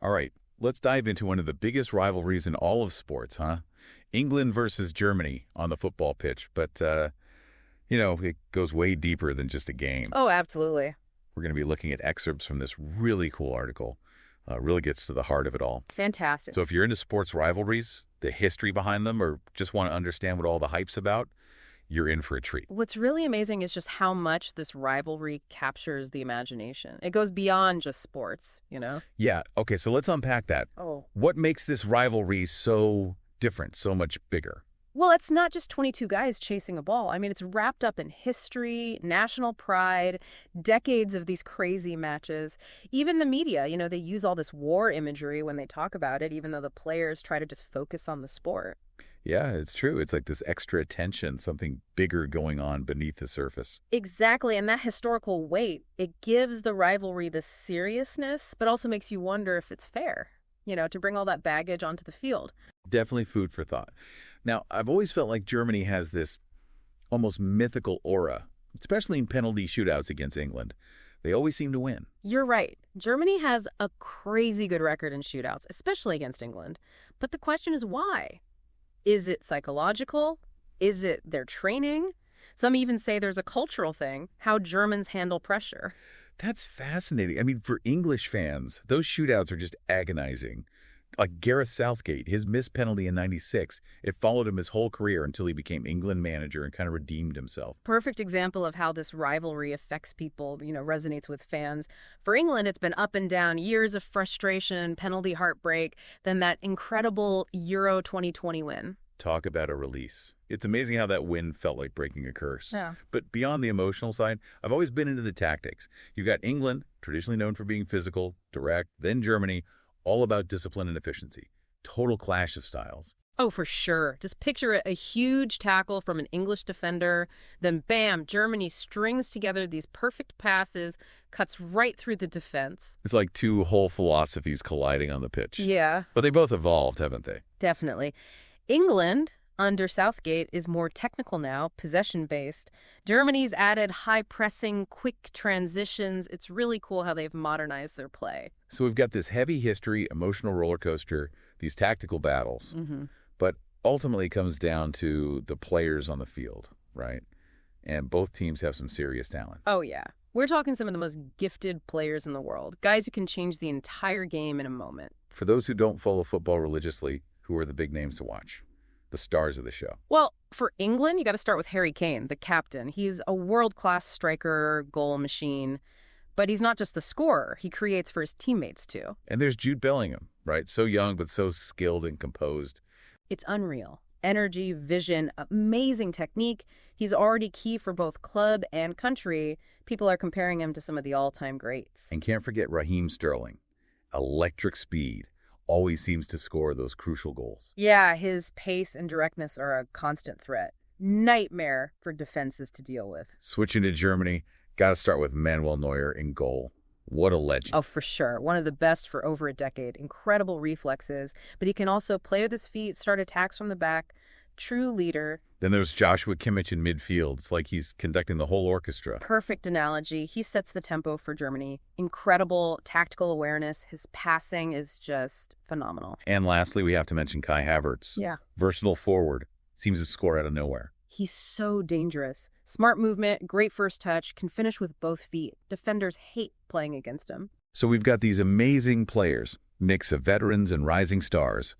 All right, let's dive into one of the biggest rivalries in all of sports, huh? England versus Germany on the football pitch. But, it goes way deeper than just a game. Oh, absolutely. We're going to be looking at excerpts from this really cool article. Really gets to the heart of it all. It's fantastic. So if you're into sports rivalries, the history behind them, or just want to understand what all the hype's about, you're in for a treat. What's really amazing is just how much this rivalry captures the imagination. It goes beyond just sports, you know? Yeah, okay, so let's unpack that. Oh. What makes this rivalry so different, so much bigger? Well, it's not just 22 guys chasing a ball. I mean, it's wrapped up in history, national pride, decades of these crazy matches. Even the media, they use all this war imagery when they talk about it, even though the players try to just focus on the sport. Yeah, it's true. It's like this extra attention, something bigger going on beneath the surface. Exactly, and that historical weight, it gives the rivalry this seriousness, but also makes you wonder if it's fair, to bring all that baggage onto the field. Definitely food for thought. Now, I've always felt like Germany has this almost mythical aura, especially in penalty shootouts against England. They always seem to win. You're right. Germany has a crazy good record in shootouts, especially against England. But the question is why? Is it psychological? Is it their training? Some even say there's a cultural thing, how Germans handle pressure. That's fascinating. I mean, for English fans, those shootouts are just agonizing. Like Gareth Southgate, his missed penalty in '96, it followed him his whole career until he became England manager and kind of redeemed himself. Perfect example of how this rivalry affects people, resonates with fans. For England, it's been up and down, years of frustration, penalty heartbreak, then that incredible Euro 2020 win. Talk about a release. It's amazing how that win felt like breaking a curse. Yeah. But beyond the emotional side, I've always been into the tactics. You've got England, traditionally known for being physical, direct, then Germany, all about discipline and efficiency. Total clash of styles. Oh, for sure. Just picture it, a huge tackle from an English defender, then bam, Germany strings together these perfect passes, cuts right through the defense. It's like two whole philosophies colliding on the pitch. Yeah. But they both evolved, haven't they? Definitely. England, under Southgate, is more technical now, possession-based. Germany's added high-pressing, quick transitions. It's really cool how they've modernized their play. So we've got this heavy history, emotional roller coaster, these tactical battles. Mm-hmm. But ultimately it comes down to the players on the field, right? And both teams have some serious talent. Oh, yeah. We're talking some of the most gifted players in the world, guys who can change the entire game in a moment. For those who don't follow football religiously, who are the big names to watch? The stars of the show. Well, for England, you got to start with Harry Kane, the captain. He's a world-class striker, goal machine. But he's not just a scorer. He creates for his teammates, too. And there's Jude Bellingham, right? So young, but so skilled and composed. It's unreal. Energy, vision, amazing technique. He's already key for both club and country. People are comparing him to some of the all-time greats. And can't forget Raheem Sterling. Electric speed. Always seems to score those crucial goals. Yeah, his pace and directness are a constant threat. Nightmare for defenses to deal with. Switching to Germany, got to start with Manuel Neuer in goal. What a legend. Oh, for sure. One of the best for over a decade. Incredible reflexes. But he can also play with his feet, start attacks from the back. True leader. Then there's Joshua Kimmich in midfield. It's like he's conducting the whole orchestra. Perfect analogy. He sets the tempo for Germany. Incredible tactical awareness. His passing is just phenomenal. And lastly, we have to mention Kai Havertz. Yeah. Versatile forward. Seems to score out of nowhere. He's so dangerous. Smart movement, great first touch, can finish with both feet. Defenders hate playing against him. So we've got these amazing players, mix of veterans and rising stars,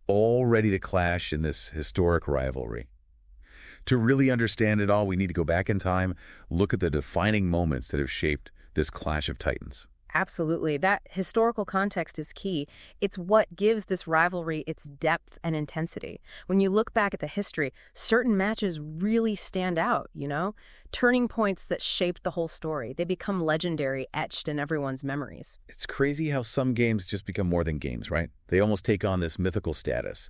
all ready to clash in this historic rivalry. To really understand it all, we need to go back in time, look at the defining moments that have shaped this clash of titans. Absolutely. That historical context is key. It's what gives this rivalry its depth and intensity. When you look back at the history, certain matches really stand out, Turning points that shaped the whole story. They become legendary, etched in everyone's memories. It's crazy how some games just become more than games, right? They almost take on this mythical status.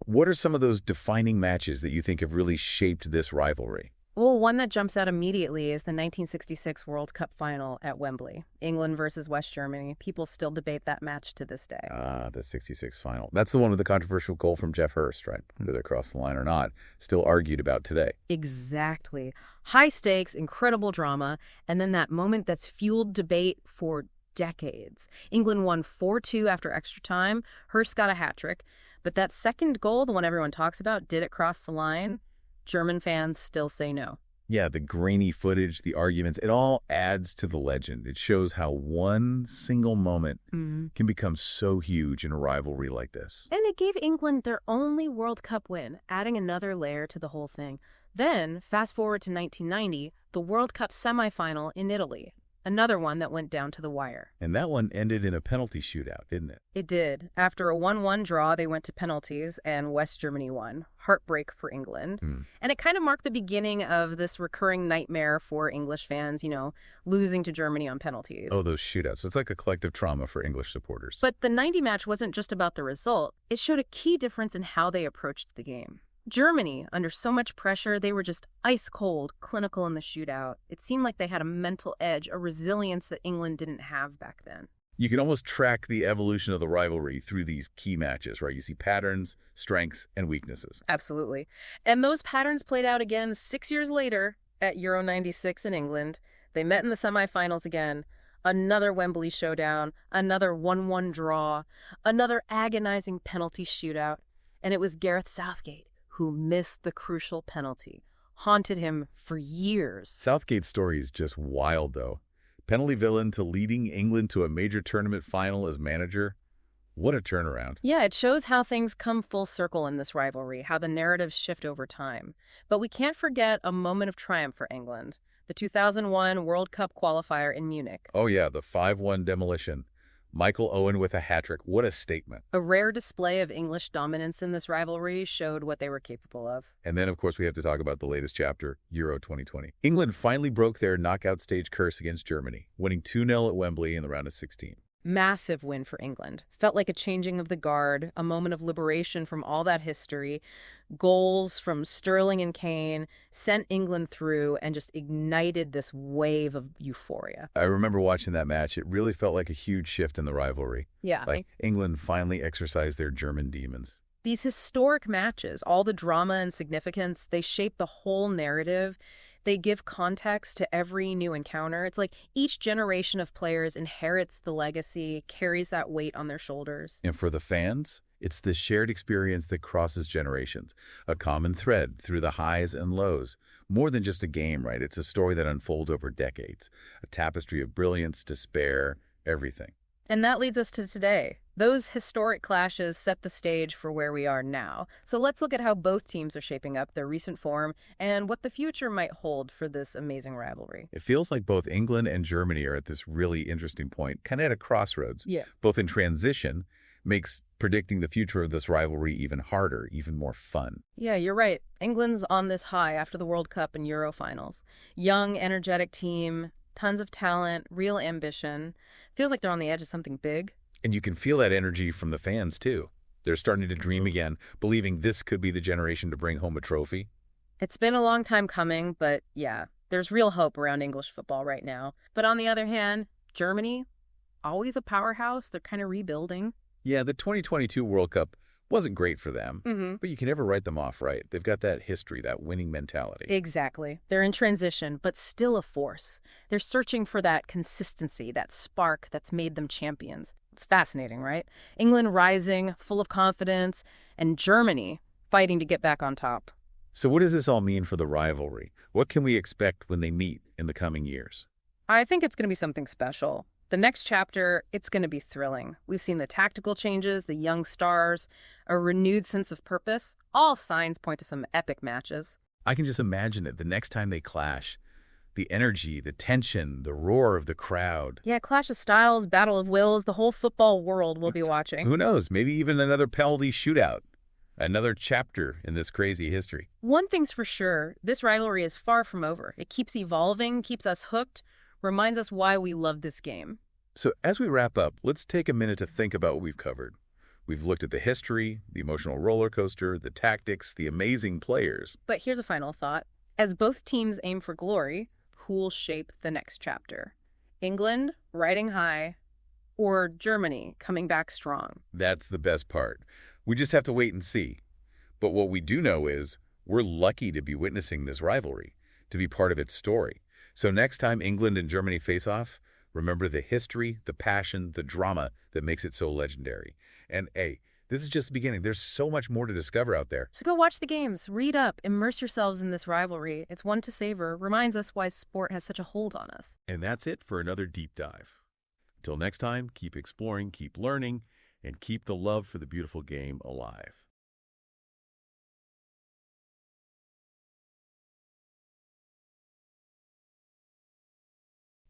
What are some of those defining matches that you think have really shaped this rivalry? Well, one that jumps out immediately is the 1966 World Cup final at Wembley, England versus West Germany. People still debate that match to this day. The 66 final. That's the one with the controversial goal from Jeff Hurst, right? Whether they crossed the line or not, still argued about today. Exactly. High stakes, incredible drama, and then that moment that's fueled debate for decades. England won 4-2 after extra time. Hurst got a hat trick. But that second goal, the one everyone talks about, did it cross the line? German fans still say no. Yeah, the grainy footage, the arguments, it all adds to the legend. It shows how one single moment can become so huge in a rivalry like this. And it gave England their only World Cup win, adding another layer to the whole thing. Then, fast forward to 1990, the World Cup semifinal in Italy. Another one that went down to the wire. And that one ended in a penalty shootout, didn't it? It did. After a 1-1 draw, they went to penalties, and West Germany won. Heartbreak for England. And it kind of marked the beginning of this recurring nightmare for English fans, losing to Germany on penalties. Oh, those shootouts. It's like a collective trauma for English supporters. But the 90 match wasn't just about the result. It showed a key difference in how they approached the game. Germany, under so much pressure, they were just ice cold, clinical in the shootout. It seemed like they had a mental edge, a resilience that England didn't have back then. You can almost track the evolution of the rivalry through these key matches, right? You see patterns, strengths, and weaknesses. Absolutely. And those patterns played out again 6 years later at Euro 96 in England. They met in the semifinals again. Another Wembley showdown, another 1-1 draw, another agonizing penalty shootout. And it was Gareth Southgate who missed the crucial penalty, haunted him for years. Southgate's story is just wild, though. Penalty villain to leading England to a major tournament final as manager. What a turnaround. Yeah, it shows how things come full circle in this rivalry, how the narratives shift over time. But we can't forget a moment of triumph for England. The 2001 World Cup qualifier in Munich. Oh yeah, the 5-1 demolition. Michael Owen with a hat-trick. What a statement. A rare display of English dominance in this rivalry showed what they were capable of. And then, of course, we have to talk about the latest chapter, Euro 2020. England finally broke their knockout stage curse against Germany, winning 2-0 at Wembley in the round of 16. Massive win for England. Felt like a changing of the guard, a moment of liberation from all that history. Goals from Sterling and Kane sent England through and just ignited this wave of euphoria. I remember watching that match. It really felt like a huge shift in the rivalry. Yeah. Like England finally exercised their German demons. These historic matches, all the drama and significance, they shape the whole narrative. They give context to every new encounter. It's like each generation of players inherits the legacy, carries that weight on their shoulders. And for the fans, it's this shared experience that crosses generations, a common thread through the highs and lows. More than just a game, right? It's a story that unfolds over decades, a tapestry of brilliance, despair, everything. And that leads us to today. Those historic clashes set the stage for where we are now. So let's look at how both teams are shaping up, their recent form, and what the future might hold for this amazing rivalry. It feels like both England and Germany are at this really interesting point, kind of at a crossroads. Yeah. Both in transition, makes predicting the future of this rivalry even harder, even more fun. Yeah, you're right. England's on this high after the World Cup and Euro finals. Young, energetic team, tons of talent, real ambition. Feels like they're on the edge of something big. And you can feel that energy from the fans, too. They're starting to dream again, believing this could be the generation to bring home a trophy. It's been a long time coming, but yeah, there's real hope around English football right now. But on the other hand, Germany, always a powerhouse. They're kind of rebuilding. Yeah, the 2022 World Cup wasn't great for them, but you can never write them off, right? They've got that history, that winning mentality. Exactly. They're in transition, but still a force. They're searching for that consistency, that spark that's made them champions. It's fascinating, right? England rising, full of confidence, and Germany fighting to get back on top. So what does this all mean for the rivalry? What can we expect when they meet in the coming years? I think it's going to be something special. The next chapter, it's going to be thrilling. We've seen the tactical changes, the young stars, a renewed sense of purpose. All signs point to some epic matches. I can just imagine it the next time they clash. The energy, the tension, the roar of the crowd. Yeah, clash of styles, battle of wills, the whole football world will be watching. Who knows? Maybe even another penalty shootout. Another chapter in this crazy history. One thing's for sure, this rivalry is far from over. It keeps evolving, keeps us hooked, reminds us why we love this game. So as we wrap up, let's take a minute to think about what we've covered. We've looked at the history, the emotional roller coaster, the tactics, the amazing players. But here's a final thought. As both teams aim for glory, who'll shape the next chapter? England, riding high, or Germany, coming back strong? That's the best part. We just have to wait and see. But what we do know is we're lucky to be witnessing this rivalry, to be part of its story. So next time England and Germany face off, Remember the history, the passion, the drama that makes it so legendary. And hey, this is just the beginning. There's so much more to discover out there. So go watch the games, read up, immerse yourselves in this rivalry. It's one to savor, reminds us why sport has such a hold on us. And that's it for another deep dive. Until next time, keep exploring, keep learning, and keep the love for the beautiful game alive.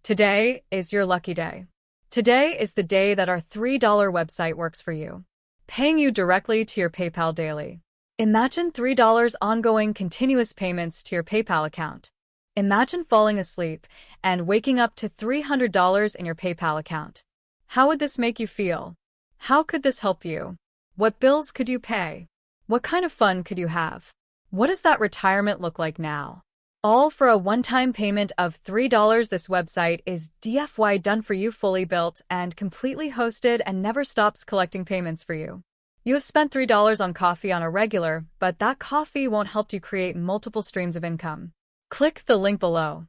Today is your lucky day. Today is the day that our $3 website works for you, paying you directly to your PayPal daily. Imagine $3 ongoing continuous payments to your PayPal account. Imagine falling asleep and waking up to $300 in your PayPal account. How would this make you feel? How could this help you? What bills could you pay? What kind of fun could you have? What does that retirement look like now? All for a one-time payment of $3. This website is DFY done for you, fully built and completely hosted, and never stops collecting payments for you. You have spent $3 on coffee on a regular, but that coffee won't help you create multiple streams of income. Click the link below.